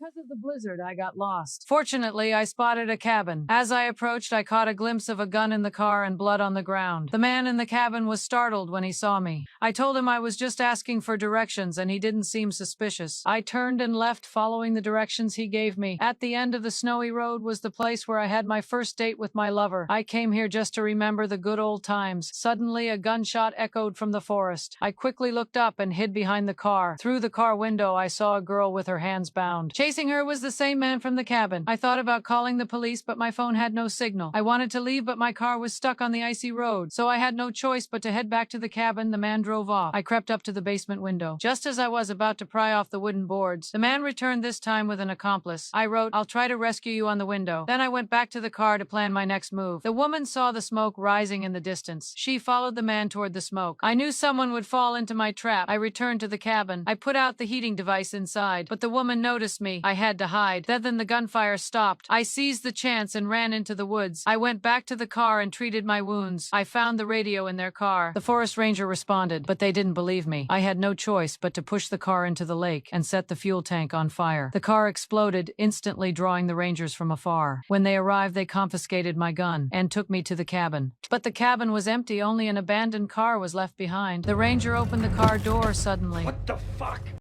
Because of the blizzard, I got lost. Fortunately, I spotted a cabin. As I approached, I caught a glimpse of a gun in the car and blood on the ground. The man in the cabin was startled when he saw me. I told him I was just asking for directions and he didn't seem suspicious. I turned and left following the directions he gave me. At the end of the snowy road was the place where I had my first date with my lover. I came here just to remember the good old times. Suddenly, a gunshot echoed from the forest. I quickly looked up and hid behind the car. Through the car window, I saw a girl with her hands bound. Chasing her was the same man from the cabin. I thought about calling the police, but my phone had no signal. I wanted to leave, but my car was stuck on the icy road, so I had no choice but to head back to the cabin. The man drove off. I crept up to the basement window. Just as I was about to pry off the wooden boards, the man returned, this time with an accomplice. I wrote, "I'll try to rescue you," on the window. Then I went back to the car to plan my next move. The woman saw the smoke rising in the distance. She followed the man toward the smoke. I knew someone would fall into my trap. I returned to the cabin. I put out the heating device inside, but the woman noticed me. I had to hide. Then the gunfire stopped. I seized the chance and ran into the woods. I went back to the car and treated my wounds. I found the radio in their car. The forest ranger responded, but they didn't believe me. I had no choice but to push the car into the lake and set the fuel tank on fire. The car exploded, instantly drawing the rangers from afar. When they arrived, they confiscated my gun and took me to the cabin. But the cabin was empty. Only an abandoned car was left behind. The ranger opened the car door suddenly. What the fuck?